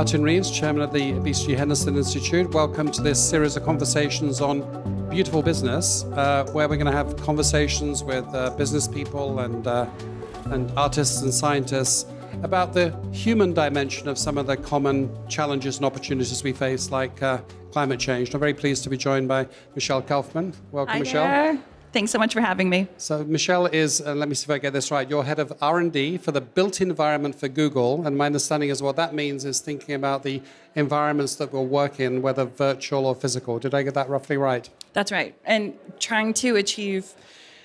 Martin Reeves, Chairman of the BCG Henderson Institute. Welcome to this series of conversations on beautiful business, where we're going to have conversations with business people and artists and scientists about the human dimension of some of the common challenges and opportunities we face, like climate change. I'm very pleased to be joined by Michelle Kaufmann. Welcome, Michelle. There. Thanks so much for having me. So Michelle is, let me see if I get this right, you're head of R&D for the built environment for Google. And my understanding is what that means is thinking about the environments that we'll work in, whether virtual or physical. Did I get that roughly right? That's right. And trying to achieve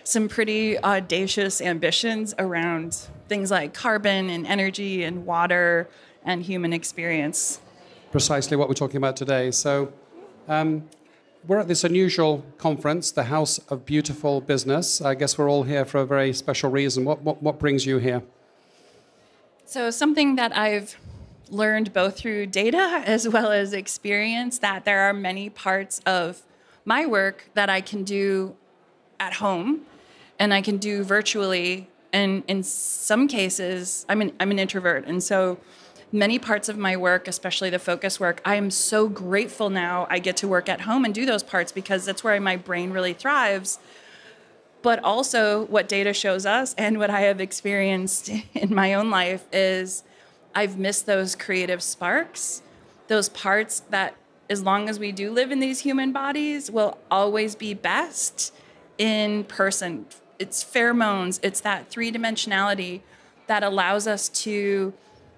some pretty audacious ambitions around things like carbon and energy and water and human experience. Precisely what we're talking about today. So we're at this unusual conference, the House of Beautiful Business. I guess we're all here for a very special reason. What brings you here? So something that I've learned both through data as well as experience, that there are many parts of my work that I can do at home and I can do virtually. And in some cases, I'm an introvert. And so many parts of my work, especially the focus work, I am so grateful now I get to work at home and do those parts because that's where my brain really thrives. But also what data shows us and what I have experienced in my own life is I've missed those creative sparks, those parts that as long as we do live in these human bodies will always be best in person. It's pheromones, it's that three-dimensionality that allows us to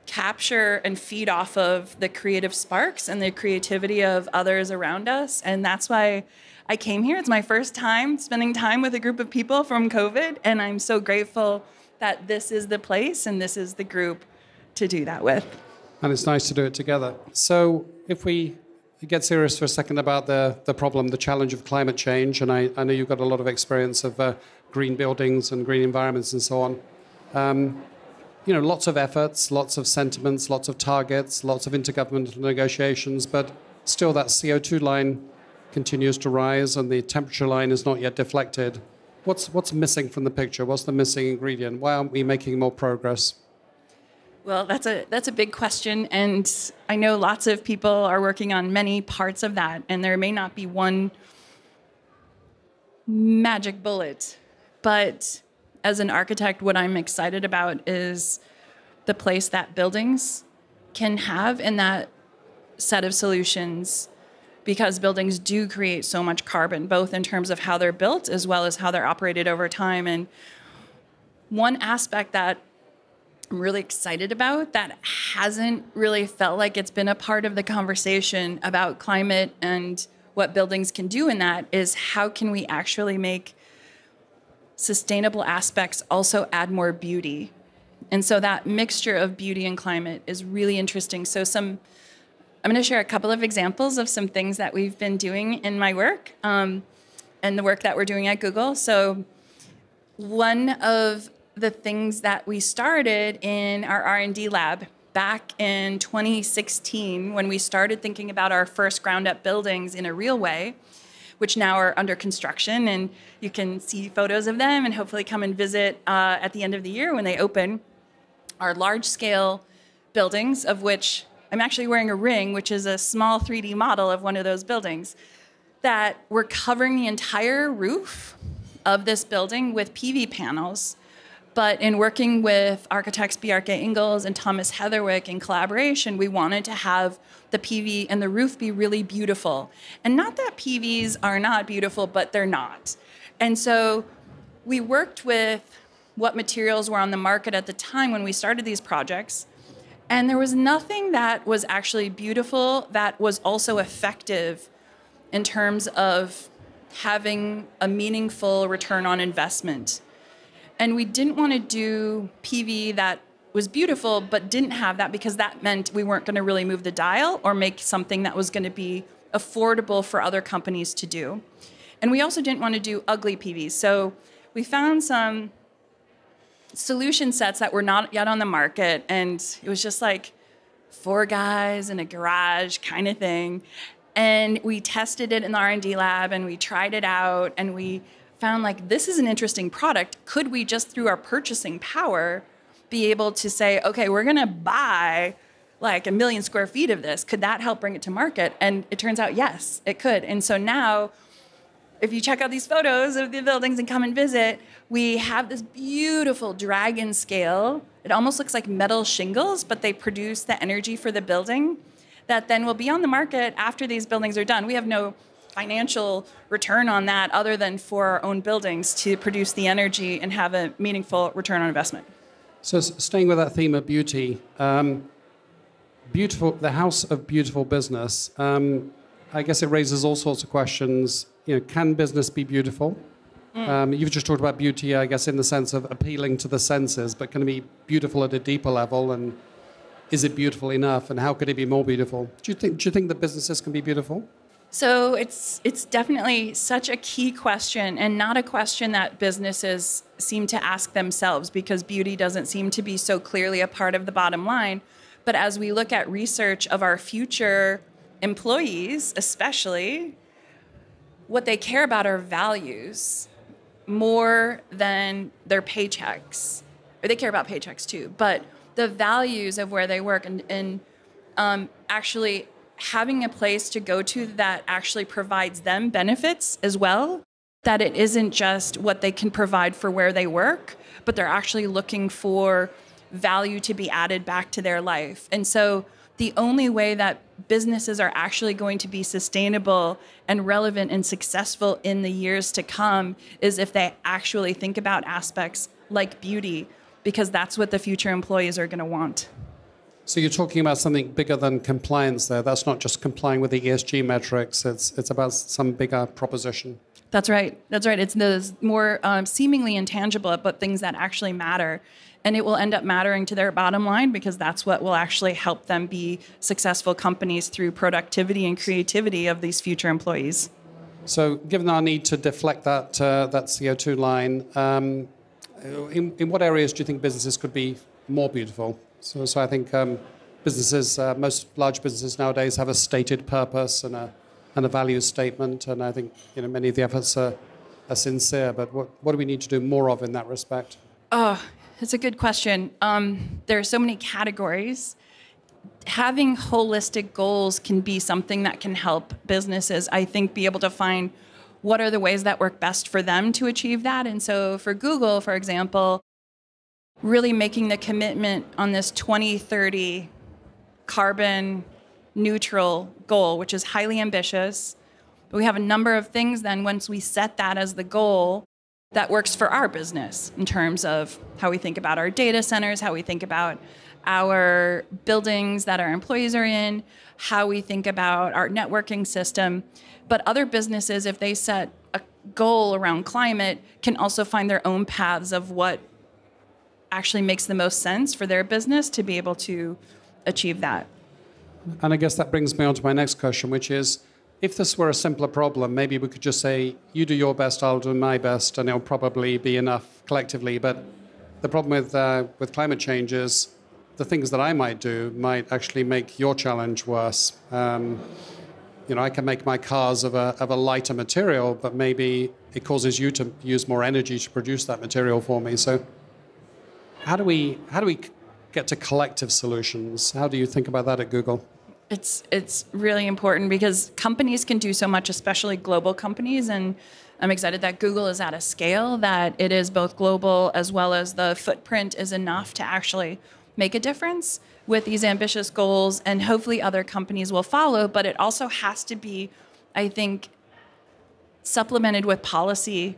capture and feed off of the creative sparks and the creativity of others around us. And that's why I came here. It's my first time spending time with a group of people from COVID. And I'm so grateful that this is the place and this is the group to do that with. And it's nice to do it together. So if we get serious for a second about the problem, the challenge of climate change, and I know you've got a lot of experience of green buildings and green environments and so on. Lots of efforts, lots of sentiments, lots of targets, lots of intergovernmental negotiations, but still that CO2 line continues to rise and the temperature line is not yet deflected. What's missing from the picture? What's the missing ingredient? Why aren't we making more progress? Well, that's a big question, and I know lots of people are working on many parts of that, and there may not be one magic bullet, but as an architect, what I'm excited about is the place that buildings can have in that set of solutions, because buildings do create so much carbon, both in terms of how they're built as well as how they're operated over time. And one aspect that I'm really excited about that hasn't really felt like it's been a part of the conversation about climate and what buildings can do in that is how can we actually make sustainable aspects also add more beauty. And so that mixture of beauty and climate is really interesting. So I'm going to share a couple of examples of some things that we've been doing in my work and the work that we're doing at Google. So one of the things that we started in our R&D lab back in 2016 when we started thinking about our first ground-up buildings in a real way, which now are under construction, and you can see photos of them and hopefully come and visit at the end of the year when they open, are large-scale buildings, of which I'm actually wearing a ring, which is a small 3D model of one of those buildings, that we're covering the entire roof of this building with PV panels. But in working with architects Bjarke Ingels and Thomas Heatherwick in collaboration, we wanted to have the PV and the roof be really beautiful. And not that PVs are not beautiful, but they're not. And so we worked with what materials were on the market at the time when we started these projects. And there was nothing that was actually beautiful that was also effective in terms of having a meaningful return on investment. And we didn't want to do PV that was beautiful, but didn't have that because that meant we weren't going to really move the dial or make something that was going to be affordable for other companies to do. And we also didn't want to do ugly PVs. So we found some solution sets that were not yet on the market. And it was just like 4 guys in a garage kind of thing. And we tested it in the R&D lab and we tried it out and we found like, this is an interesting product. Could we just through our purchasing power be able to say, okay, we're going to buy like 1 million square feet of this. Could that help bring it to market? And it turns out, yes, it could. And so now, if you check out these photos of the buildings and come and visit, we have this beautiful dragon scale. It almost looks like metal shingles, but they produce the energy for the building that then will be on the market after these buildings are done. We have no financial return on that other than for our own buildings to produce the energy and have a meaningful return on investment. So staying with that theme of beauty, beautiful, the house of beautiful business, I guess it raises all sorts of questions. Can business be beautiful? You've just talked about beauty, I guess, in the sense of appealing to the senses, but can it be beautiful at a deeper level? And is it beautiful enough? And how could it be more beautiful? Do you think that businesses can be beautiful? So it's definitely such a key question, and not a question that businesses seem to ask themselves, because beauty doesn't seem to be so clearly a part of the bottom line. But as we look at research of our future employees, especially, what they care about are values more than their paychecks. Or they care about paychecks too, but the values of where they work and actually having a place to go to that actually provides them benefits as well, that it isn't just what they can provide for where they work, but they're actually looking for value to be added back to their life. And so the only way that businesses are actually going to be sustainable and relevant and successful in the years to come is if they actually think about aspects like beauty, because that's what the future employees are going to want. So you're talking about something bigger than compliance there. That's not just complying with the ESG metrics. It's about some bigger proposition. That's right. It's those more seemingly intangible, but things that actually matter. And it will end up mattering to their bottom line, because that's what will actually help them be successful companies through productivity and creativity of these future employees. So given our need to deflect that CO2 line, in what areas do you think businesses could be more beautiful? So I think businesses, most large businesses nowadays have a stated purpose and a value statement, and I think many of the efforts are sincere. But what do we need to do more of in that respect? Oh, that's a good question. There are so many categories. Having holistic goals can be something that can help businesses, I think, be able to find what are the ways that work best for them to achieve that. And so for Google, for example, really making the commitment on this 2030 carbon neutral goal, which is highly ambitious. But we have a number of things then, once we set that as the goal, that works for our business in terms of how we think about our data centers, how we think about our buildings that our employees are in, how we think about our networking system. But other businesses, if they set a goal around climate, can also find their own paths of what actually makes the most sense for their business to be able to achieve that. And I guess that brings me on to my next question, which is, if this were a simpler problem, maybe we could just say, you do your best, I'll do my best, and it'll probably be enough collectively. But the problem with climate change is the things that I might do might actually make your challenge worse. I can make my cars of a lighter material, but maybe it causes you to use more energy to produce that material for me. So how do we get to collective solutions? How do you think about that at Google? It's really important because companies can do so much, especially global companies. And I'm excited that Google is at a scale that it is both global as well as the footprint is enough to actually make a difference with these ambitious goals. And hopefully other companies will follow. But it also has to be, I think, supplemented with policy,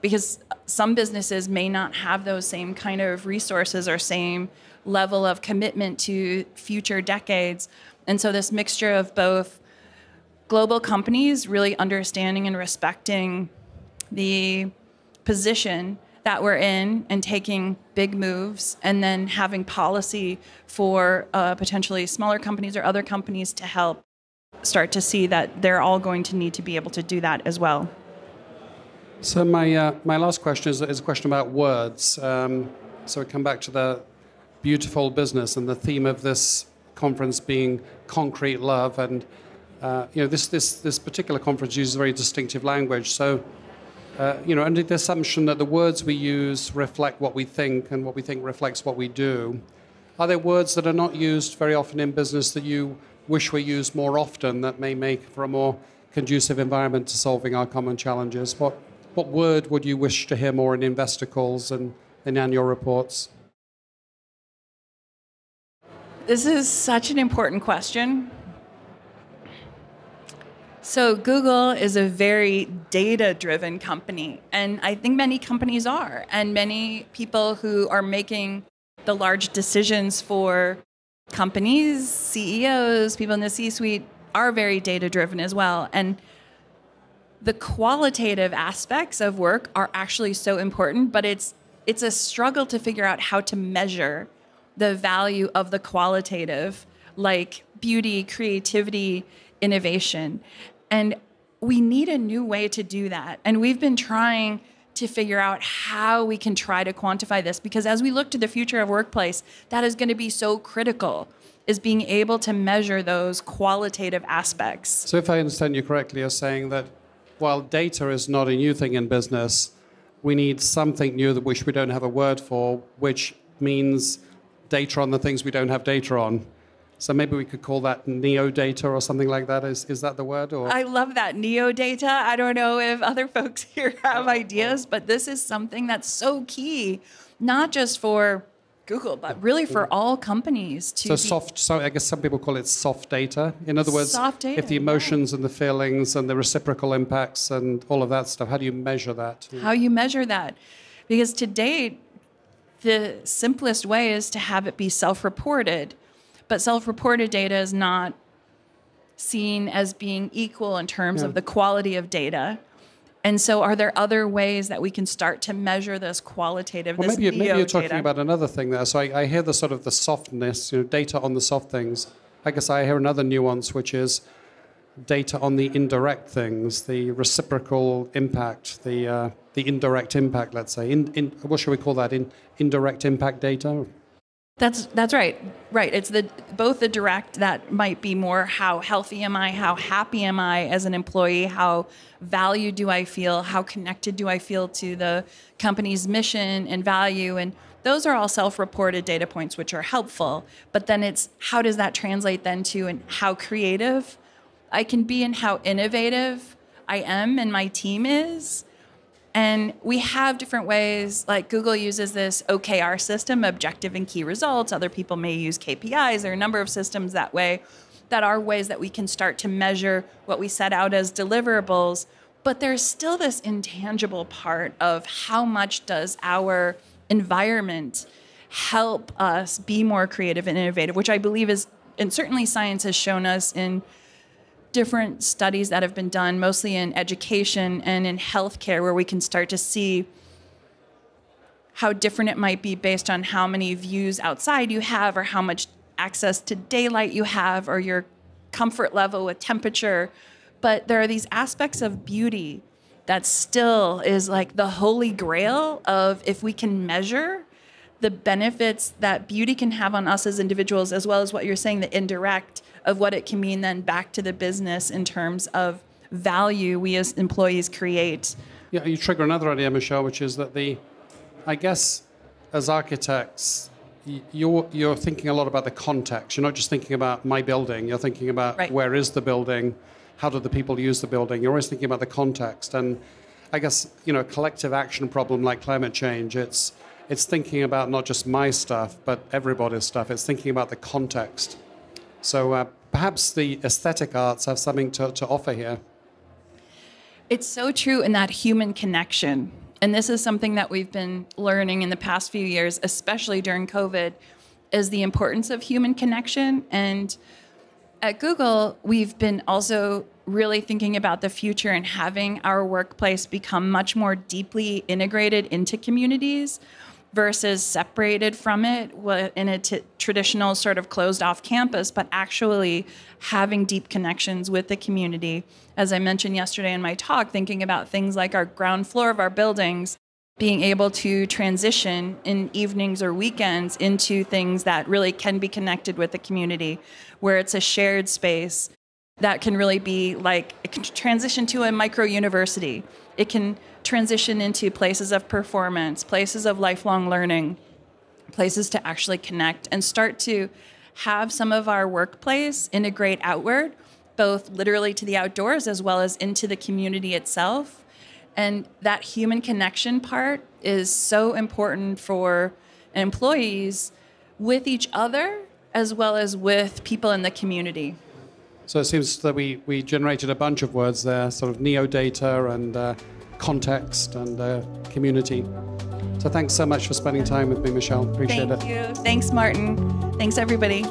because some businesses may not have those same kind of resources or same level of commitment to future decades. And so this mixture of both global companies really understanding and respecting the position that we're in and taking big moves, and then having policy for potentially smaller companies or other companies to help start to see that they're all going to need to be able to do that as well. So my last question is a question about words. So we come back to the beautiful business and the theme of this conference being concrete love, and this particular conference uses very distinctive language. So under the assumption that the words we use reflect what we think, and what we think reflects what we do, Are there words that are not used very often in business that you wish were used more often that may make for a more conducive environment to solving our common challenges? What word would you wish to hear more in investor calls and in annual reports? This is such an important question. So Google is a very data-driven company, and I think many companies are, and many people who are making the large decisions for companies, CEOs, people in the C-suite are very data-driven as well. And the qualitative aspects of work are actually so important, but it's a struggle to figure out how to measure the value of the qualitative, like beauty, creativity, innovation. And we need a new way to do that. And we've been trying to figure out how we can try to quantify this, because as we look to the future of workplace, that is going to be so critical, is being able to measure those qualitative aspects. So if I understand you correctly, you're saying that while data is not a new thing in business, we need something new that which we don't have a word for, which means data on the things we don't have data on. So maybe we could call that neo-data or something like that. Is that the word? Or? I love that, neo-data. I don't know if other folks here have ideas, but this is something that's so key, not just for Google, but really for all companies. So I guess some people call it soft data. In other words, soft data, if the emotions and the feelings and the reciprocal impacts and all of that stuff, how do you measure that? How you measure that? Because to date, the simplest way is to have it be self-reported. But self-reported data is not seen as being equal in terms of the quality of data. And so are there other ways that we can start to measure this qualitative, well, this maybe you're talking data? about another thing there. So I hear the sort of the softness, data on the soft things. I guess I hear another nuance, which is data on the indirect things, the reciprocal impact, the indirect impact, let's say. What should we call that? Indirect impact data? That's right. Right. It's both the direct, that might be more how healthy am I, how happy am I as an employee, how valued do I feel, how connected do I feel to the company's mission and value, and those are all self-reported data points which are helpful. But then it's how does that translate then to and how creative I can be and how innovative I am and my team is. And we have different ways, like Google uses this OKR system, objective and key results. Other people may use KPIs. There are a number of systems that way that are ways that we can start to measure what we set out as deliverables. But there's still this intangible part of how much does our environment help us be more creative and innovative, which I believe is, and certainly science has shown us in different studies that have been done, mostly in education and in healthcare, where we can start to see how different it might be based on how many views outside you have, or how much access to daylight you have, or your comfort level with temperature. But there are these aspects of beauty that still is like the holy grail of, if we can measure the benefits that beauty can have on us as individuals, as well as what you're saying, the indirect of what it can mean then back to the business in terms of value we as employees create. Yeah, you trigger another idea, Michelle, which is that I guess as architects, you're thinking a lot about the context. You're not just thinking about my building. You're thinking about where is the building, how do the people use the building. You're always thinking about the context. And I guess, a collective action problem like climate change, it's thinking about not just my stuff, but everybody's stuff. It's thinking about the context. So perhaps the aesthetic arts have something to offer here. It's so true in that human connection. And this is something that we've been learning in the past few years, especially during COVID, is the importance of human connection. And at Google, we've been also really thinking about the future and having our workplace become much more deeply integrated into communities versus separated from it in a traditional sort of closed off campus, but actually having deep connections with the community. As I mentioned yesterday in my talk, thinking about things like our ground floor of our buildings, being able to transition in evenings or weekends into things that really can be connected with the community, where it's a shared space that can really be like, it can transition to a micro university. It can transition into places of performance, places of lifelong learning, places to actually connect and start to have some of our workplace integrate outward, both literally to the outdoors as well as into the community itself. And that human connection part is so important for employees with each other as well as with people in the community. So it seems that we generated a bunch of words there, sort of neo-data and context and community. So thanks so much for spending time with me, Michelle. Appreciate it. Thank you. Thanks, Martin. Thanks, everybody.